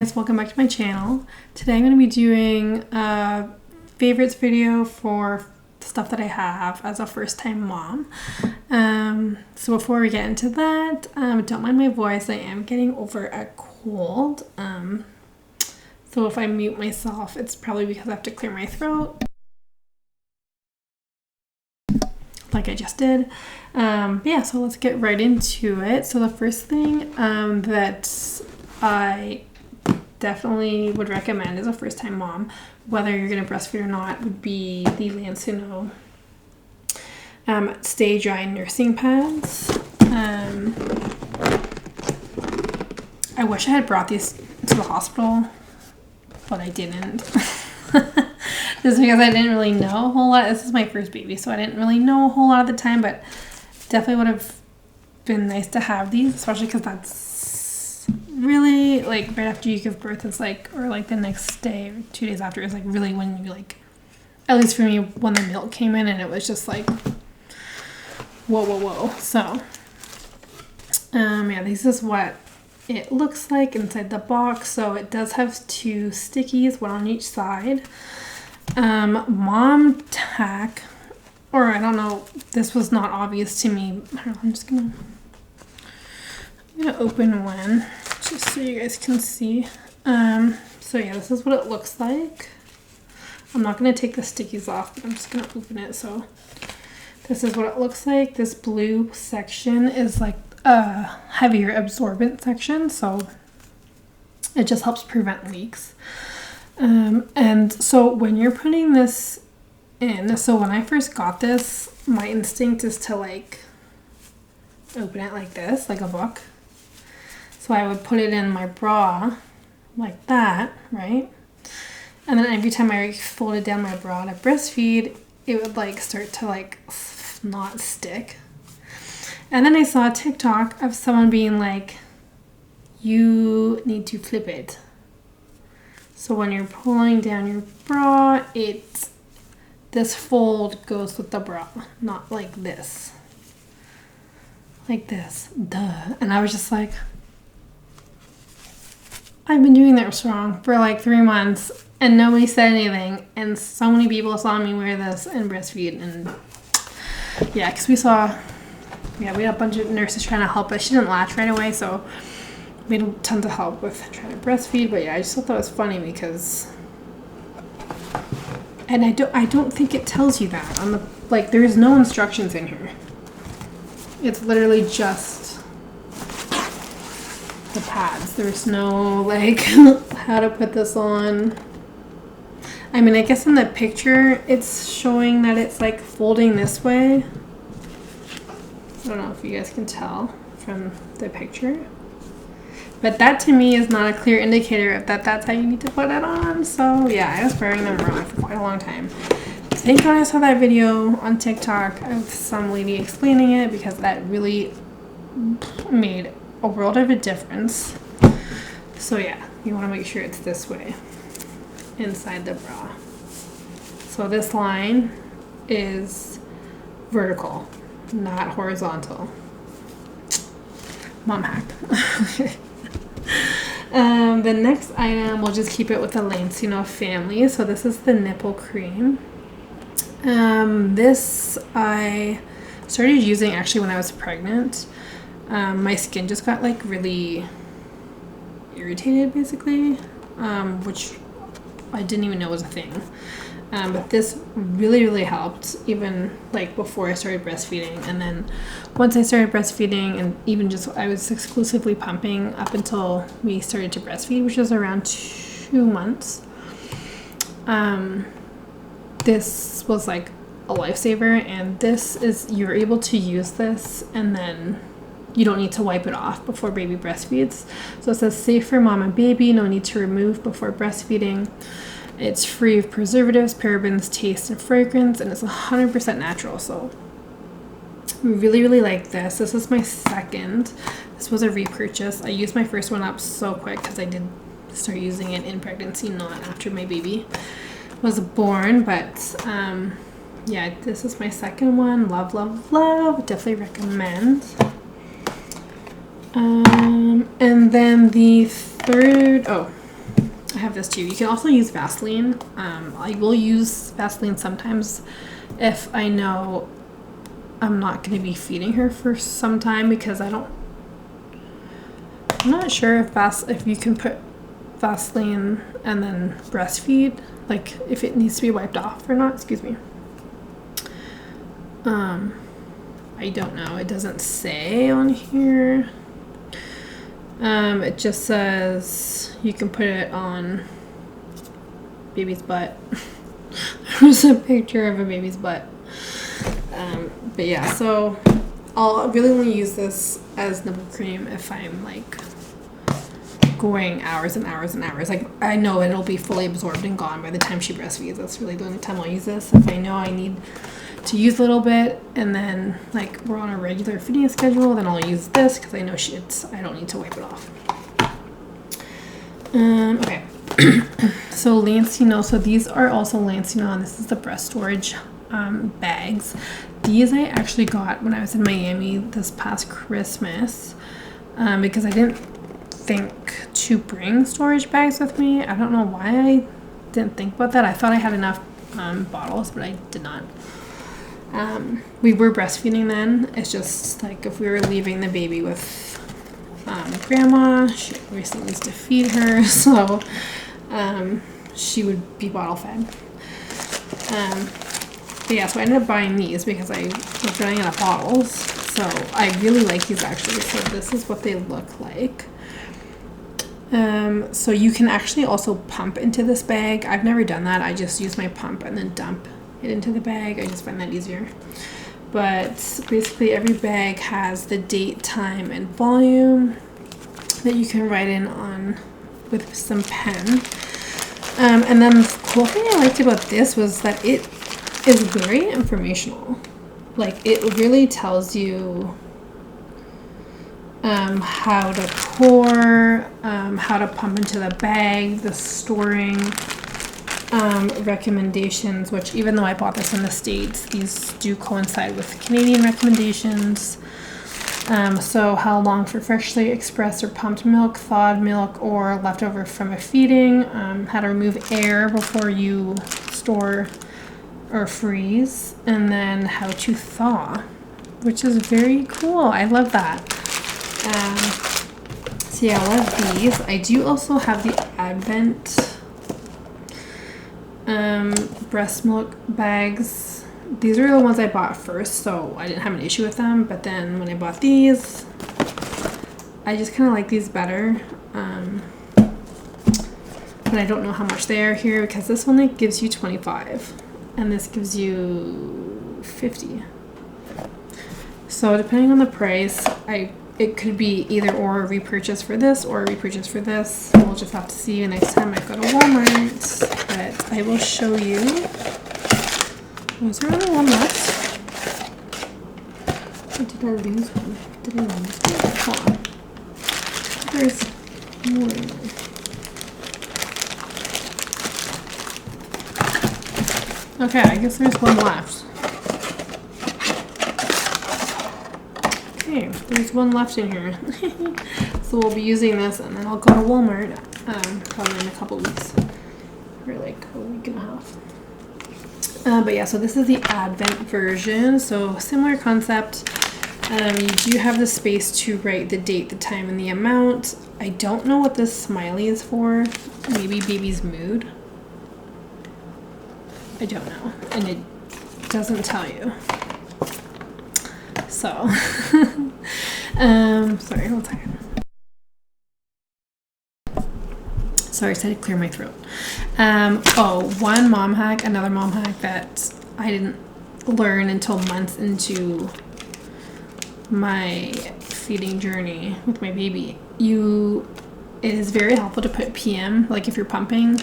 Guys, welcome back to my channel. Today I'm going to be doing a favorites video for stuff that I have as a first-time mom. So before we get into that, don't mind my voice. I am getting over a cold. So if I mute myself, it's probably because I have to clear my throat, like I just did. Yeah, so let's get right into it. So the first thing that I definitely would recommend as a first-time mom, whether you're going to breastfeed or not, would be the Lancino Stay Dry nursing pads. I wish I had brought these to the hospital, but I didn't. Just because I didn't really know a whole lot. This is my first baby, so I didn't really know a whole lot at the time, but definitely would have been nice to have these, especially because that's really like right after you give birth. It's like, or like the next day or 2 days after is like really when you like, at least for me, when the milk came in, and it was just like whoa. So yeah, this is what it looks like inside the box. So it does have two stickies, one on each side. Mom tack, or I don't know, this was not obvious to me. I'm just gonna open one just so you guys can see. So yeah, this is what it looks like. I'm not gonna take the stickies off, but I'm just gonna open it. So this is what it looks like. This blue section is like a heavier absorbent section, so it just helps prevent leaks. And so when you're putting this in, so when I first got this, my instinct is to like open it like this, like a book. So I would put it in my bra like that, right? And then every time I folded down my bra to breastfeed, it would like start to like not stick. And then I saw a TikTok of someone being like, you need to flip it. So when you're pulling down your bra, this fold goes with the bra, not like this. Like this, duh. And I was just like, I've been doing this wrong for like 3 months and nobody said anything, and so many people saw me wear this and breastfeed. And yeah, because we had a bunch of nurses trying to help us. She didn't latch right away, so we had tons of help with trying to breastfeed. But yeah, I just thought that was funny because, and I don't think it tells you that on the, like, there's no instructions in here. It's literally just the pads. There's no like how to put this on. I mean, I guess in the picture it's showing that it's like folding this way. I don't know if you guys can tell from the picture, but that to me is not a clear indicator of that's how you need to put it on. So yeah, I was wearing them wrong for quite a long time. Thank God I saw that video on TikTok of some lady explaining it, because that really made a world of a difference. So yeah, you want to make sure it's this way inside the bra. So this line is vertical, not horizontal. Mom hack. The next item, we'll just keep it with the Lancino family. So this is the nipple cream. This I started using actually when I was pregnant. My skin just got like really irritated basically, which I didn't even know was a thing. But this really helped, even like before I started breastfeeding. And then once I started breastfeeding, and even just I was exclusively pumping up until we started to breastfeed, which was around 2 months. This was like a lifesaver, and this is, you're able to use this and then you don't need to wipe it off before baby breastfeeds. So it says safe for mom and baby, no need to remove before breastfeeding. It's free of preservatives, parabens, taste, and fragrance, and it's 100% natural. So I really like this. This is my second. This was a repurchase. I used my first one up so quick because I did start using it in pregnancy, not after my baby was born. But yeah, this is my second one. Love. Definitely recommend. And then the third, have this too. You can also use Vaseline. I will use Vaseline sometimes if I know I'm not going to be feeding her for some time, because I'm not sure if you can put Vaseline and then breastfeed, like if it needs to be wiped off or not. Excuse me. I don't know. It doesn't say on here. It just says you can put it on baby's butt. There's a picture of a baby's butt. But yeah, so I'll really only use this as nipple cream if I'm like going hours and hours and hours. Like I know it'll be fully absorbed and gone by the time she breastfeeds. That's really the only time I'll use this. If I know I need to use a little bit and then like we're on a regular feeding schedule, then I'll use this because I know I don't need to wipe it off. Okay. So Lancino, so these are also Lancino, and this is the breast storage bags. These I actually got when I was in Miami this past Christmas, because I didn't think to bring storage bags with me. I don't know why I didn't think about that. I thought I had enough bottles, but I did not. We were breastfeeding then. It's just like if we were leaving the baby with grandma, she obviously needs to feed her, so she would be bottle fed. But yeah, so I ended up buying these because I was running out of bottles. So I really like these actually. So this is what they look like. So you can actually also pump into this bag. I've never done that. I just use my pump and then dump it into the bag. I just find that easier. But basically every bag has the date, time, and volume that you can write in on with some pen. And then the cool thing I liked about this was that it is very informational. Like it really tells you how to pour, how to pump into the bag, the storing recommendations, which even though I bought this in the States, these do coincide with Canadian recommendations. So how long for freshly expressed or pumped milk, thawed milk, or leftover from a feeding, how to remove air before you store or freeze, and then how to thaw, which is very cool. I love that. So yeah, I love these. I do also have the Advent breast milk bags. These are the ones I bought first, so I didn't have an issue with them, but then when I bought these, I just kind of like these better. But I don't know how much they are here because this only gives you 25 and this gives you 50. So depending on the price, it could be either or a repurchase for this or a repurchase for this. We'll just have to see next time I go to Walmart, but I will show you. Was there only one left? Or did I lose one? Did I lose one? Hold on. There's more. Okay, I guess there's one left. Okay, there's one left in here. So we'll be using this and then I'll go to Walmart probably in a couple weeks. Or like a week and a half. But yeah, so this is the Advent version. So similar concept. You do have the space to write the date, the time, and the amount. I don't know what this smiley is for. Maybe baby's mood. I don't know. And it doesn't tell you. So, sorry, hold on. Sorry, I had to clear my throat. One mom hack, another mom hack that I didn't learn until months into my feeding journey with my baby. It is very helpful to put PM, like if you're pumping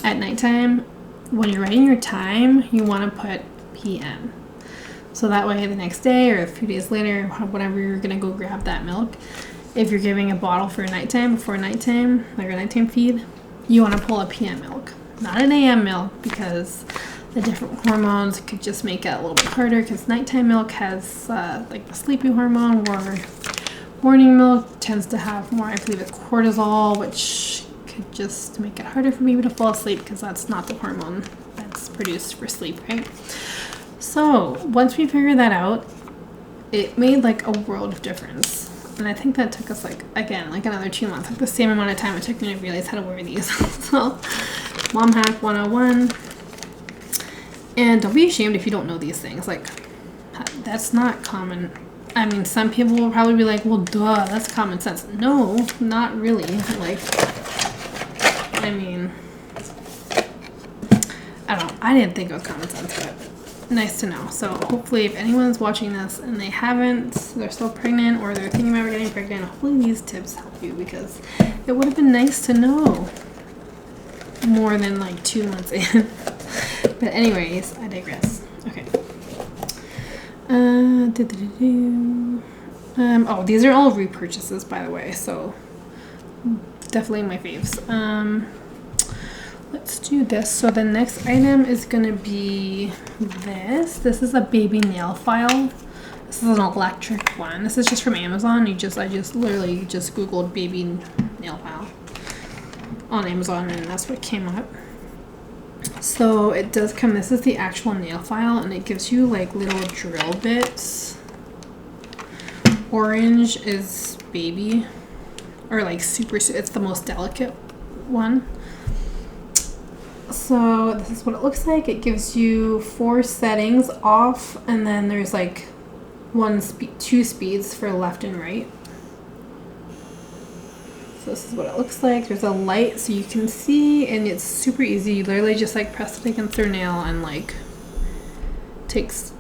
at nighttime, when you're writing your time, you want to put PM. So that way the next day or a few days later, whenever you're going to go grab that milk, if you're giving a bottle for nighttime, before nighttime, like a nighttime feed, you want to pull a PM milk, not an AM milk, because the different hormones could just make it a little bit harder, because nighttime milk has like the sleepy hormone, where morning milk tends to have more, I believe it's cortisol, which just to make it harder for baby to fall asleep, because that's not the hormone that's produced for sleep, right? So once we figured that out, it made like a world of difference. And I think that took us like, again, like another 2 months, like the same amount of time it took me to realize how to wear these. So mom hack 101. And don't be ashamed if you don't know these things. Like, that's not common. I mean, some people will probably be like, well, duh, that's common sense. No, not really. Like, I mean, I don't know. I didn't think it was common sense, but nice to know. So hopefully if anyone's watching this and they haven't, they're still pregnant or they're thinking about getting pregnant, hopefully these tips help you, because it would have been nice to know more than like 2 months in. But anyways, I digress. Okay. Oh, these are all repurchases, by the way, so definitely my faves. Let's do this. So the next item is gonna be this. This is a baby nail file. This is an electric one. This is just from Amazon. I just literally just Googled baby nail file on Amazon, and that's what came up. So it does come, this is the actual nail file, and it gives you like little drill bits. Orange is baby, or like super, it's the most delicate one. So this is what it looks like. It gives you 4 settings, off, and then there's like 2 speeds for left and right. So this is what it looks like. There's a light so you can see, and it's super easy. You literally just like press it against their nail and like takes,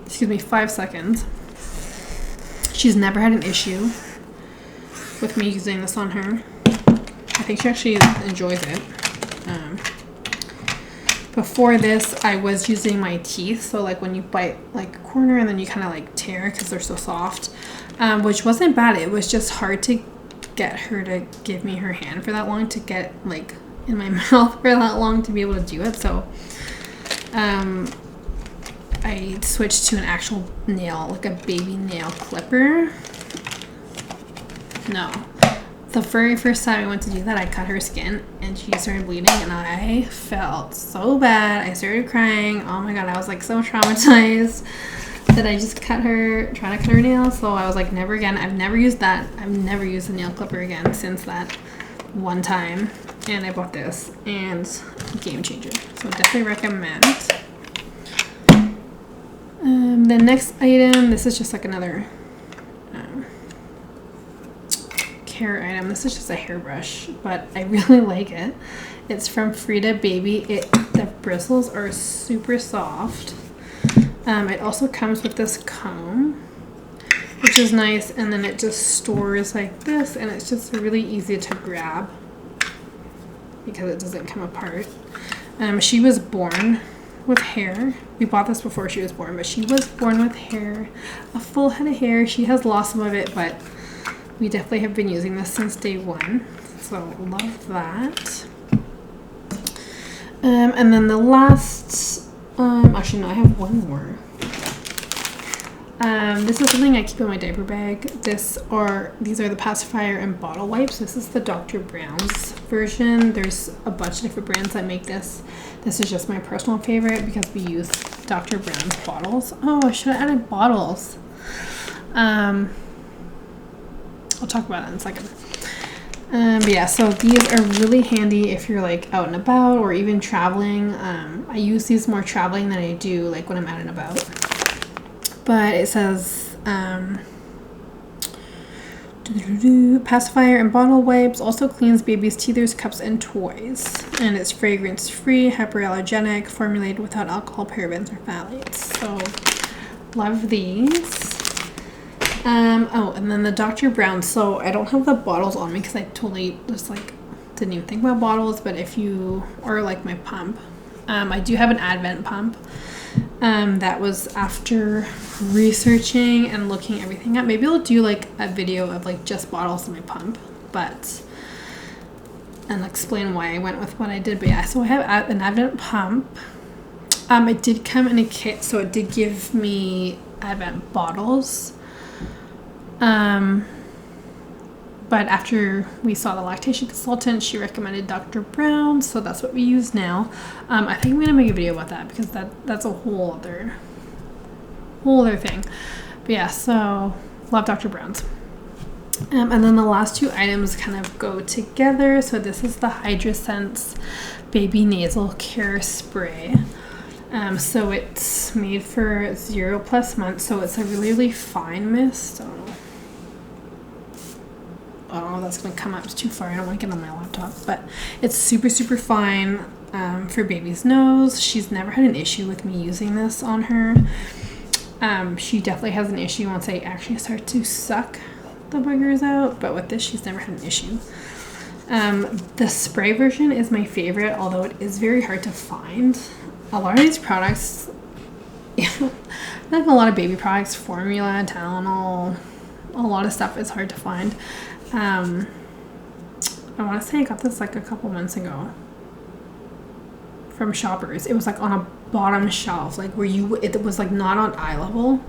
5 seconds. She's never had an issue with me using this on her. I think she actually enjoys it. Before this, I was using my teeth. So like when you bite like a corner and then you kind of like tear because they're so soft, which wasn't bad. It was just hard to get her to give me her hand for that long, to get like in my mouth for that long to be able to do it. So I switched to an actual nail, like a baby nail clipper. No. The very first time I went to do that, I cut her skin and she started bleeding, and I felt so bad. I started crying. Oh my god, I was like so traumatized that I just trying to cut her nails. So I was like, never again. I've never used that. I've never used a nail clipper again since that one time. And I bought this, and game changer. So definitely recommend. The next item, this is just like another care item. This is just a hairbrush, but I really like it. It's from Frida Baby. The bristles are super soft. It also comes with this comb, which is nice, and then it just stores like this, and it's just really easy to grab because it doesn't come apart. She was born with hair. We bought this before she was born, but she was born with hair, a full head of hair. She has lost some of it, but we definitely have been using this since day one, so love that. And then the last, actually no, I have one more. This is something I keep in my diaper bag. These are the pacifier and bottle wipes. This is the Dr. Brown's version. There's a bunch of different brands that make this. This is just my personal favorite because we use Dr. Brown's bottles. Oh, I should have added bottles. I'll talk about that in a second. But yeah, so these are really handy if you're like out and about or even traveling. I use these more traveling than I do like when I'm out and about. But it says pacifier and bottle wipes, also cleans babies' teethers, cups, and toys. And it's fragrance free, hyperallergenic, formulated without alcohol, parabens, or phthalates. So love these. Oh, and then the Dr. Brown. So I don't have the bottles on me because I totally just like didn't even think about bottles. But if you, or like my pump, I do have an Advent pump. That was after researching and looking everything up. Maybe I'll do like a video of like just bottles in my pump, and explain why I went with what I did. But yeah, so I have an Advent pump. It did come in a kit, so it did give me Advent bottles. but after we saw the lactation consultant, she recommended Dr. Brown, so that's what we use now. I think I'm gonna make a video about that because that's a whole other thing. But yeah, so love Dr. Brown's. And then the last two items kind of go together. So this is the Hydrasense Baby Nasal Care Spray. So it's made for 0+ months, so it's a really fine mist. I don't know if that's going to come up too far. I don't want to get on my laptop, but it's super fine for baby's nose. She's never had an issue with me using this on her. She definitely has an issue once I actually start to suck the boogers out, but with this she's never had an issue. The spray version is my favorite, although it is very hard to find. A lot of these products, like a lot of baby products, formula, Tylenol, a lot of stuff is hard to find. I want to say I got this like a couple months ago from Shoppers. It was like on a bottom shelf, like where it was like not on eye level.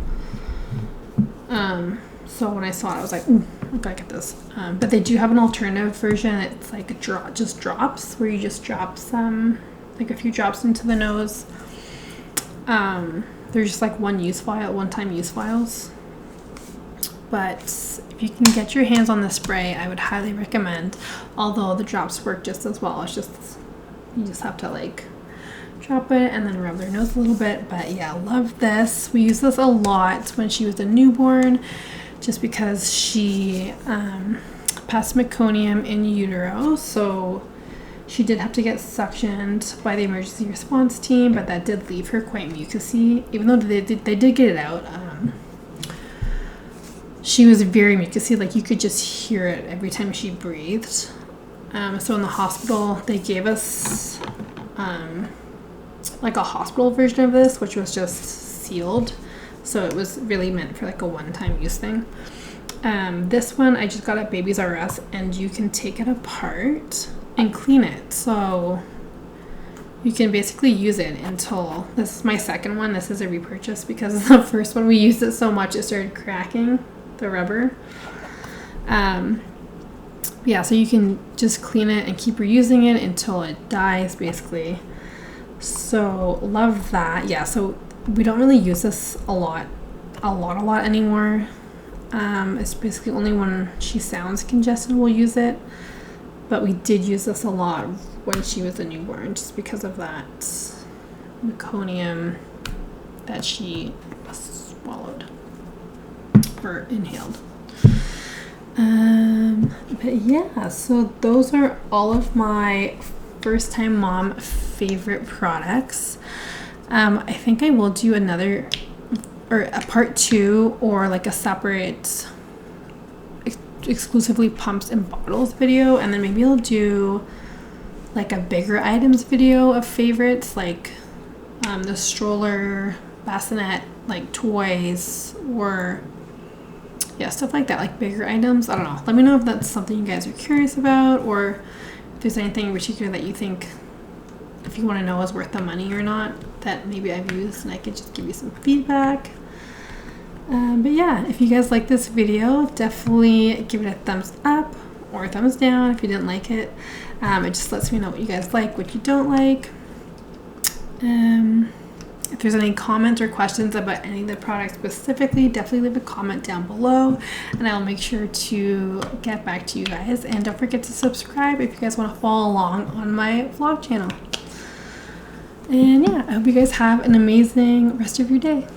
So when I saw it, I was like, ooh, I gotta get this. But they do have an alternative version. It's like just drops, where you just drop some, like a few drops into the nose. They're just like one-time use vials. But if you can get your hands on the spray, I would highly recommend. Although the drops work just as well. It's just, you just have to like drop it and then rub their nose a little bit. But yeah, love this. We use this a lot when she was a newborn, just because she passed meconium in utero, so she did have to get suctioned by the emergency response team, but that did leave her quite mucousy. Even though they did get it out, she was very mucousy, like you could just hear it every time she breathed. So in the hospital, they gave us like a hospital version of this, which was just sealed. So it was really meant for like a one-time use thing. This one I just got at Babies R Us, and you can take it apart and clean it. So you can basically use it until, this is my second one. This is a repurchase because the first one we used it so much it started cracking the rubber. Yeah, so you can just clean it and keep reusing it until it dies basically. So love that. Yeah, so we don't really use this a lot anymore. It's basically only when she sounds congested we'll use it, but we did use this a lot when she was a newborn, just because of that meconium that she swallowed or inhaled. But yeah, so those are all of my first time mom favorite products. I think I will do another, or a part 2, or like a separate exclusively pumps and bottles video, and then maybe I'll do like a bigger items video of favorites, like the stroller, bassinet, like toys, or yeah, stuff like that, like bigger items. I don't know. Let me know if that's something you guys are curious about, or if there's anything in particular that you think, if you want to know, is worth the money or not, that maybe I've used, and I could just give you some feedback. But yeah, if you guys like this video, definitely give it a thumbs up or a thumbs down if you didn't like it. It just lets me know what you guys like, what you don't like. If there's any comments or questions about any of the products specifically, definitely leave a comment down below, and I'll make sure to get back to you guys. And don't forget to subscribe if you guys want to follow along on my vlog channel. And yeah, I hope you guys have an amazing rest of your day.